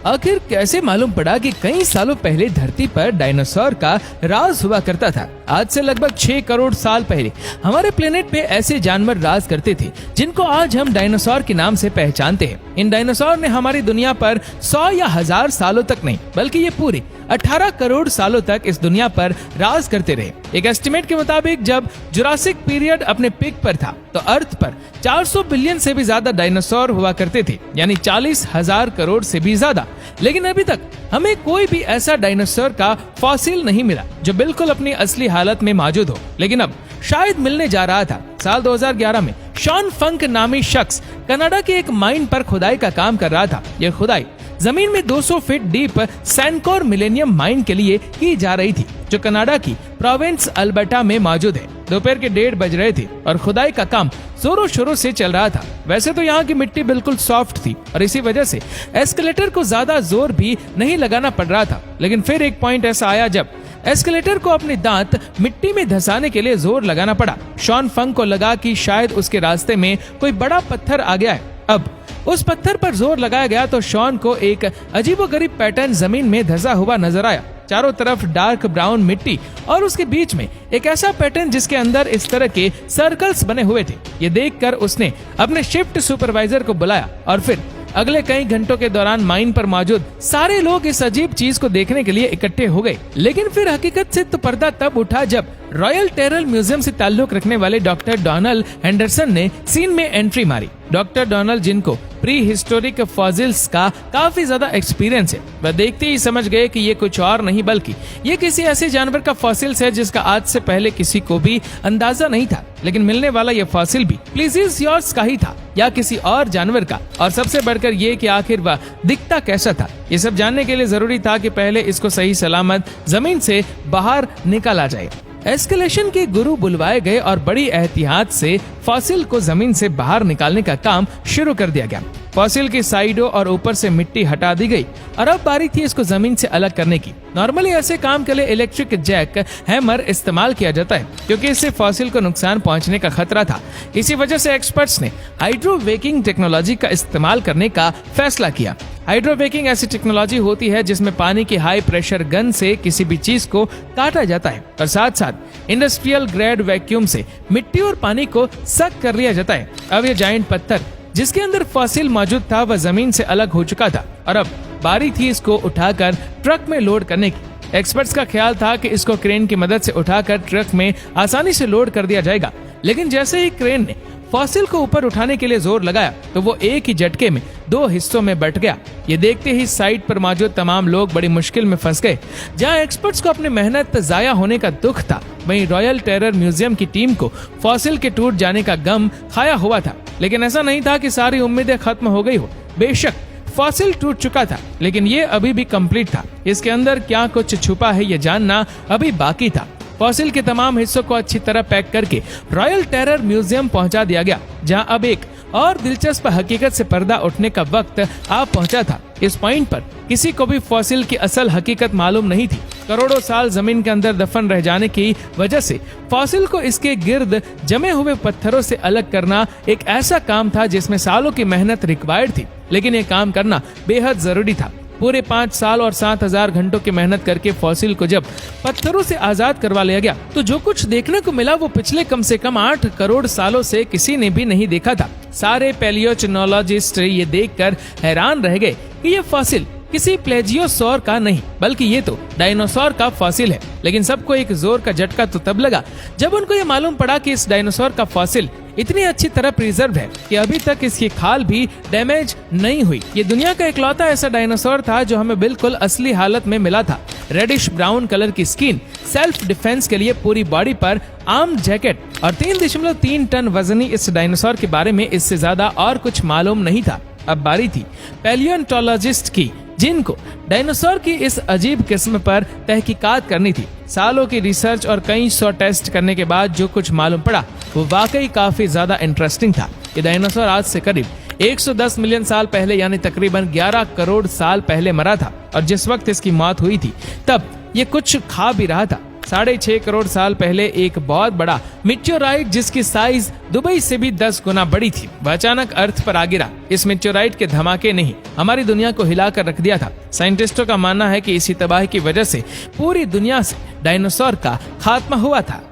आखिर कैसे मालूम पड़ा कि कई सालों पहले धरती पर डायनासोर का राज हुआ करता था। आज से लगभग 6 करोड़ साल पहले हमारे प्लेनेट पे ऐसे जानवर राज करते थे जिनको आज हम डायनासोर के नाम से पहचानते हैं। इन डायनासोर ने हमारी दुनिया पर 100 या 1000 सालों तक नहीं बल्कि ये पूरे 18 करोड़ सालों तक इस दुनिया पर राज करते रहे। एक एस्टिमेट के मुताबिक जब जुरासिक पीरियड अपने पीक पर था तो अर्थ पर 400 बिलियन से भी ज्यादा डायनासोर हुआ करते थे, यानी 40,000 करोड़ से भी ज्यादा। लेकिन अभी तक हमें कोई भी ऐसा डायनासोर का फॉसिल नहीं मिला जो बिल्कुल अपनी असली हालत में मौजूद हो, लेकिन अब शायद मिलने जा रहा था। साल 2011 में शॉन फंक नामी शख्स कनाडा के एक माइन पर खुदाई का काम कर रहा था। यह खुदाई जमीन में 200 फीट डीप सैनकोर मिलेनियम माइन के लिए की जा रही थी, जो कनाडा की प्रोविंस अल्बर्टा में मौजूद है। दोपहर के 1:30 बज रहे थे और खुदाई का काम जोरों शोरों से चल रहा था। वैसे तो यहाँ की मिट्टी बिल्कुल सॉफ्ट थी और इसी वजह से एस्केलेटर को ज्यादा जोर भी नहीं लगाना पड़ रहा था, लेकिन फिर एक पॉइंट ऐसा आया जब एस्केलेटर को अपने दांत मिट्टी में धंसाने के लिए जोर लगाना पड़ा। शॉन फंक को लगा कि शायद उसके रास्ते में कोई बड़ा पत्थर आ गया है। अब उस पत्थर पर जोर लगाया गया तो शॉन को एक अजीबोगरीब पैटर्न जमीन में धंसा हुआ नजर आया। चारों तरफ डार्क ब्राउन मिट्टी और उसके बीच में एक ऐसा पैटर्न जिसके अंदर इस तरह के सर्कल्स बने हुए थे। ये देखकर उसने अपने शिफ्ट सुपरवाइजर को बुलाया और फिर अगले कई घंटों के दौरान माइन पर मौजूद सारे लोग इस अजीब चीज को देखने के लिए इकट्ठे हो गए। लेकिन फिर हकीकत से तो पर्दा तब उठा जब रॉयल टेरल म्यूजियम से ताल्लुक रखने वाले डॉक्टर डोनाल्ड हेंडरसन ने सीन में एंट्री मारी। डॉक्टर डोनाल्ड, जिनको प्री हिस्टोरिक फॉसिल्स का काफी ज्यादा एक्सपीरियंस है, वह देखते ही समझ गए कि ये कुछ और नहीं बल्कि ये किसी ऐसे जानवर का फॉसिल्स है जिसका आज से पहले किसी को भी अंदाजा नहीं था। लेकिन मिलने वाला ये फॉसिल भी प्लेसियोसाउरस का ही था या किसी और जानवर का, और सबसे बढ़कर ये कि आखिर वह दिखता कैसा था। ये सब जानने के लिए जरूरी था कि पहले इसको सही सलामत जमीन से बाहर निकाला जाए। एस्केलेशन के गुरु बुलवाए गए और बड़ी एहतियात से फॉसिल को जमीन से बाहर निकालने का काम शुरू कर दिया गया। फॉसिल की साइडों और ऊपर से मिट्टी हटा दी गई और अब बारी थी इसको जमीन से अलग करने की। नॉर्मली ऐसे काम के लिए इलेक्ट्रिक जैक हैमर इस्तेमाल किया जाता है क्योंकि इससे फॉसिल को नुकसान पहुंचने का खतरा था। इसी वजह से एक्सपर्ट्स ने हाइड्रोवेकिंग टेक्नोलॉजी का इस्तेमाल करने का फैसला किया। हाइड्रोवेकिंग ऐसी टेक्नोलॉजी होती है जिसमें पानी की हाई प्रेशर गन से किसी भी चीज को काटा जाता है और साथ साथ इंडस्ट्रियल ग्रेड वैक्यूम से मिट्टी और पानी को सक कर लिया जाता है। अब ये जायंट पत्थर जिसके अंदर फॉसिल मौजूद था वह जमीन से अलग हो चुका था और अब बारी थी इसको उठाकर ट्रक में लोड करने की। एक्सपर्ट्स का ख्याल था कि इसको क्रेन की मदद से उठाकर ट्रक में आसानी से लोड कर दिया जाएगा, लेकिन जैसे ही क्रेन ने फॉसिल को ऊपर उठाने के लिए जोर लगाया तो वो एक ही झटके में 2 हिस्सों में बट गया। ये देखते ही साइट पर मौजूद तमाम लोग बड़ी मुश्किल में फंस गए। जहां एक्सपर्ट्स को अपनी मेहनत जाया होने का दुख था, वहीं रॉयल टेरर म्यूजियम की टीम को फॉसिल के टूट जाने का गम खाया हुआ था। लेकिन ऐसा नहीं था कि सारी उम्मीदें खत्म हो गई हो। बेशक फॉसिल टूट चुका था, लेकिन ये अभी भी कंप्लीट था। इसके अंदर क्या कुछ छुपा है ये जानना अभी बाकी था। फॉसिल के तमाम हिस्सों को अच्छी तरह पैक करके रॉयल टेरर म्यूजियम पहुंचा दिया गया, जहां अब एक और दिलचस्प हकीकत से पर्दा उठने का वक्त आ पहुंचा था। इस पॉइंट पर किसी को भी फॉसिल की असल हकीकत मालूम नहीं थी। करोड़ों साल जमीन के अंदर दफन रह जाने की वजह से फॉसिल को इसके गिर्द जमे हुए पत्थरों से अलग करना एक ऐसा काम था जिसमें सालों की मेहनत रिक्वायर्ड थी, लेकिन ये काम करना बेहद जरूरी था। पूरे 5 साल और 7000 घंटों की मेहनत करके फॉसिल को जब पत्थरों से आजाद करवा लिया गया तो जो कुछ देखने को मिला वो पिछले कम से कम 8 करोड़ सालों से किसी ने भी नहीं देखा था। सारे पैलियोचेनोलॉजिस्ट ये देखकर हैरान रह गए कि ये फॉसिल किसी प्लेजियोसौर का नहीं बल्कि ये तो डायनासोर का फॉसिल है। लेकिन सबको एक जोर का झटका तो तब लगा जब उनको ये मालूम पड़ा कि इस डायनासोर का फॉसिल इतनी अच्छी तरह प्रिजर्व है कि अभी तक इसकी खाल भी डैमेज नहीं हुई। ये दुनिया का इकलौता ऐसा डायनासोर था जो हमें बिल्कुल असली हालत में मिला था। रेडिश ब्राउन कलर की स्किन, सेल्फ डिफेंस के लिए पूरी बॉडी पर आर्म जैकेट और 3.3 टन वजनी इस डायनासोर के बारे में इससे ज्यादा और कुछ मालूम नहीं था। अब बारी थी पैलियोंटोलॉजिस्ट की, जिनको डायनासोर की इस अजीब किस्म पर तहकीकात करनी थी। सालों की रिसर्च और कई 100 टेस्ट करने के बाद जो कुछ मालूम पड़ा वो वाकई काफी ज्यादा इंटरेस्टिंग था। ये डायनासोर आज से करीब 110 मिलियन साल पहले यानी तकरीबन 11 करोड़ साल पहले मरा था और जिस वक्त इसकी मौत हुई थी तब ये कुछ खा भी रहा था। 6.5 करोड़ साल पहले एक बहुत बड़ा मेटेओराइट जिसकी साइज दुबई से भी 10 गुना बड़ी थी, वह अचानक अर्थ पर आ गिरा। इस मेटेओराइट के धमाके ने ही हमारी दुनिया को हिलाकर रख दिया था। साइंटिस्टों का मानना है कि इसी तबाही की वजह से पूरी दुनिया से डायनासोर का खात्मा हुआ था।